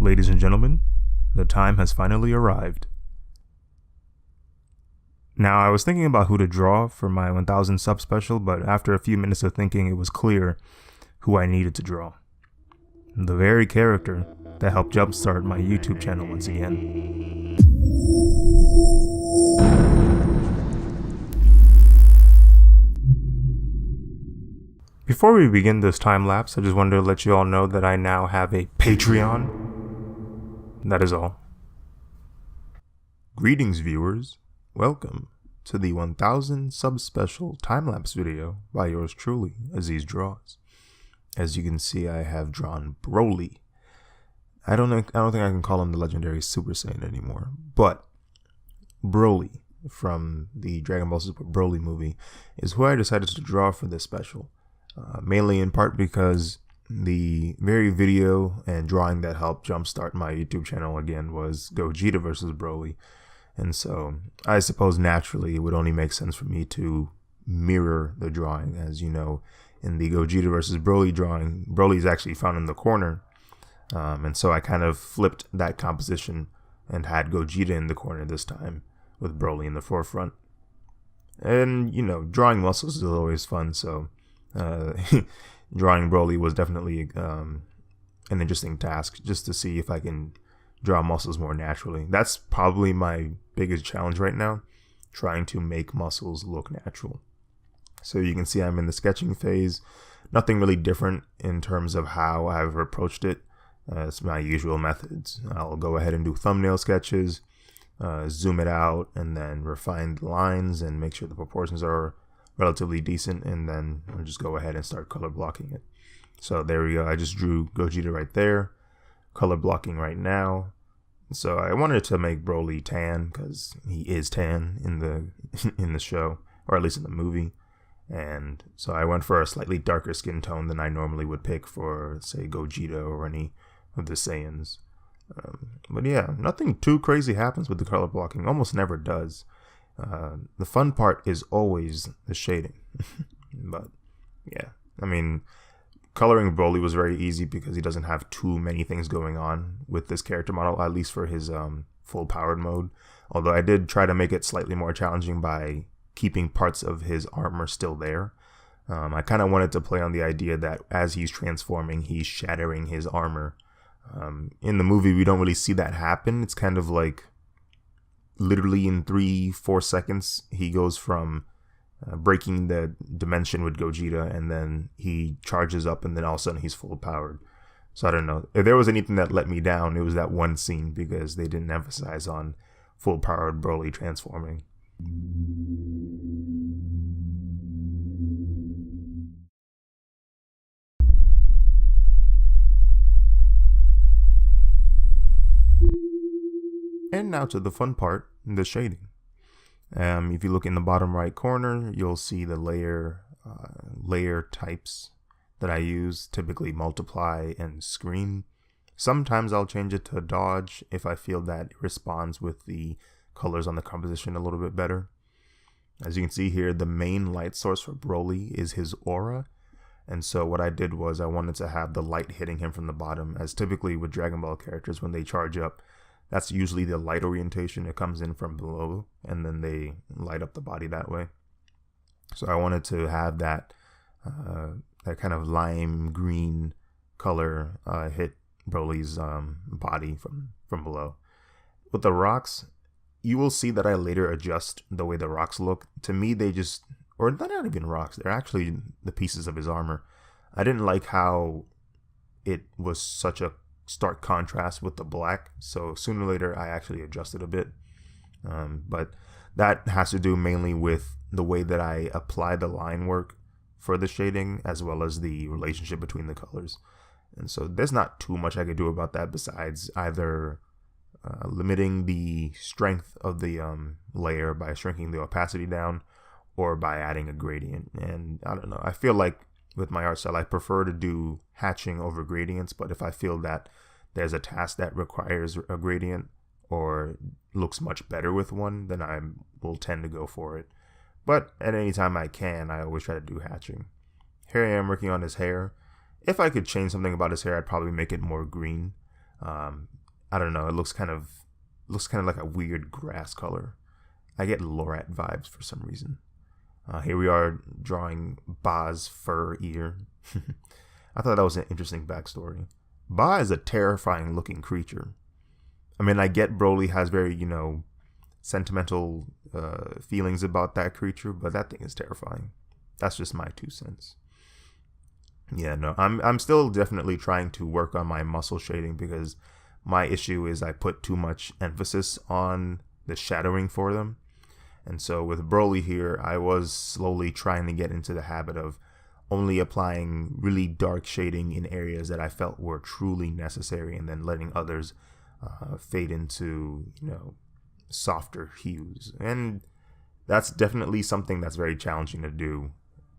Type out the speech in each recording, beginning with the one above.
Ladies and gentlemen, the time has finally arrived. Now, I was thinking about who to draw for my 1000 sub special, but after a few minutes of thinking, it was clear who I needed to draw. The very character that helped jumpstart my YouTube channel once again. Before we begin this time lapse, I just wanted to let you all know that I now have a Patreon. That is all. Greetings, viewers. Welcome to the 1000 sub special time-lapse video by yours truly, Aziz Draws. As you can see, I have drawn BROLY. I don't think I can call him the legendary Super Saiyan anymore, but BROLY from the Dragon Ball Super BROLY movie is who I decided to draw for this special. Mainly in part because the very video and drawing that helped jumpstart my YouTube channel again was Gogeta versus BROLY. And so I suppose naturally it would only make sense for me to mirror the drawing. As you know, in the Gogeta versus BROLY drawing, Broly is actually found in the corner. And so I kind of flipped that composition and had Gogeta in the corner this time with BROLY in the forefront. And, you know, drawing muscles is always fun, so drawing BROLY was definitely an interesting task, just to see if I can draw muscles more naturally. That's probably my biggest challenge right now, trying to make muscles look natural. So you can see I'm in the sketching phase. Nothing really different in terms of how I've approached it. It's my usual methods. I'll go ahead and do thumbnail sketches, zoom it out, and then refine the lines and make sure the proportions are relatively decent, and then I'll just go ahead and start color blocking it. So there we go. I just drew Gogeta right there, color blocking right now. So I wanted to make BROLY tan because he is tan in the show, or at least in the movie. And so I went for a slightly darker skin tone than I normally would pick for, say, Gogeta or any of the Saiyans. But yeah, nothing too crazy happens with the color blocking. Almost never does. The fun part is always the shading. But yeah, I mean, coloring BROLY was very easy because he doesn't have too many things going on with this character model, at least for his full powered mode. Although I did try to make it slightly more challenging by keeping parts of his armor still there. I kind of wanted to play on the idea that as he's transforming, he's shattering his armor. In the movie, we don't really see that happen. It's kind of like literally in 3-4 seconds, he goes from breaking the dimension with Gogeta, and then he charges up, and then all of a sudden he's full powered. So I don't know. If there was anything that let me down, it was that one scene, because they didn't emphasize on full powered BROLY transforming. And now to the fun part, the shading. If you look in the bottom right corner, you'll see the layer types that I use, typically multiply and screen. Sometimes I'll change it to dodge if I feel that it responds with the colors on the composition a little bit better. As you can see here, the main light source for BROLY is his aura. And so what I did was I wanted to have the light hitting him from the bottom, as typically with Dragon Ball characters, when they charge up, that's usually the light orientation. It comes in from below, and then they light up the body that way. So I wanted to have that that kind of lime green color hit BROLY's body from below. With the rocks, you will see that I later adjust the way the rocks look. To me, they just, or they're not even rocks, they're actually the pieces of his armor. I didn't like how it was such a stark contrast with the black, so sooner or later I actually adjusted a bit, but that has to do mainly with the way that I apply the line work for the shading, as well as the relationship between the colors. And so there's not too much I could do about that, besides either limiting the strength of the layer by shrinking the opacity down, or by adding a gradient. And I don't know, I feel like with my art style, I prefer to do hatching over gradients, but if I feel that there's a task that requires a gradient or looks much better with one, then I will tend to go for it. But at any time I can, I always try to do hatching. Here I am working on his hair. If I could change something about his hair, I'd probably make it more green. I don't know. It looks kind of like a weird grass color. I get Lorat vibes for some reason. Here we are drawing Ba's fur ear. I thought that was an interesting backstory. Ba is a terrifying looking creature. I mean, I get BROLY has very, sentimental feelings about that creature, but that thing is terrifying. That's just my 2 cents. Yeah, no, I'm still definitely trying to work on my muscle shading because my issue is I put too much emphasis on the shadowing for them. And so with BROLY here, I was slowly trying to get into the habit of only applying really dark shading in areas that I felt were truly necessary, and then letting others fade into, softer hues. And that's definitely something that's very challenging to do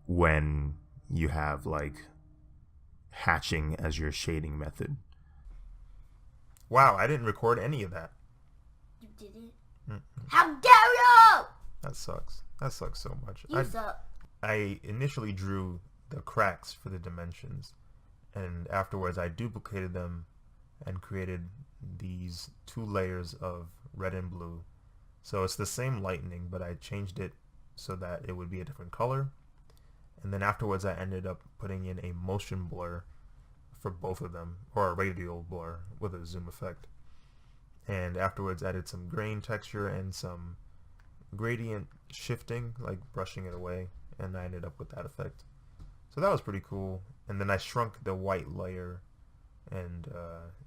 when you have like hatching as your shading method. Wow, I didn't record any of that. You didn't? Mm-mm. How dare you! That sucks. That sucks so much. You suck. I initially drew the cracks for the dimensions, and afterwards I duplicated them and created these 2 layers of red and blue. So it's the same lightning, but I changed it so that it would be a different color. And then afterwards I ended up putting in a motion blur for both of them, or a radial blur with a zoom effect. And afterwards added some grain texture and some gradient shifting, like brushing it away, and I ended up with that effect. So that was pretty cool. And then I shrunk the white layer and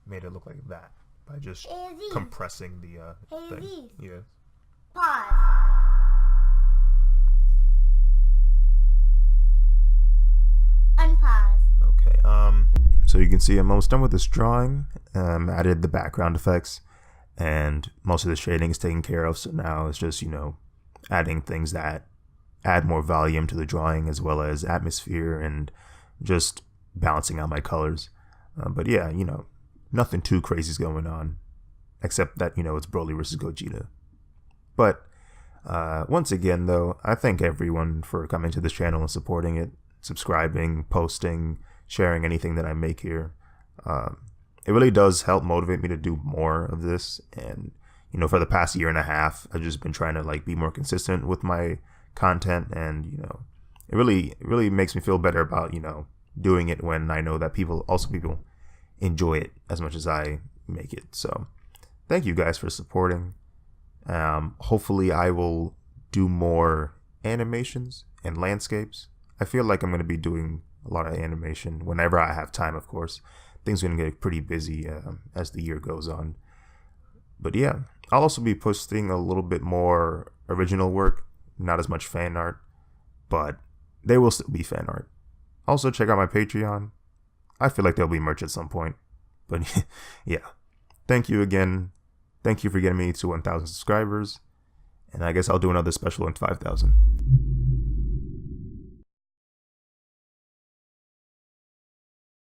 made it look like that by just compressing the thing. Yeah. Pause. Unpause. Okay. So you can see I'm almost done with this drawing. Added the background effects, and most of the shading is taken care of. So now it's just, adding things that add more volume to the drawing, as well as atmosphere, and just balancing out my colors. But yeah, nothing too crazy is going on, except that, it's BROLY versus Gogeta. But once again, though, I thank everyone for coming to this channel and supporting it, subscribing, posting, sharing anything that I make here. It really does help motivate me to do more of this. And, for the past year and a half, I've just been trying to be more consistent with my content. And, it really makes me feel better about, doing it when I know that people enjoy it as much as I make it. So thank you guys for supporting. Hopefully I will do more animations and landscapes. I feel like I'm going to be doing a lot of animation whenever I have time, of course. Things are going to get pretty busy as the year goes on. But yeah, I'll also be posting a little bit more original work, not as much fan art, but there will still be fan art. Also, check out my Patreon. I feel like there'll be merch at some point. But yeah, thank you again. Thank you for getting me to 1,000 subscribers. And I guess I'll do another special in 5,000.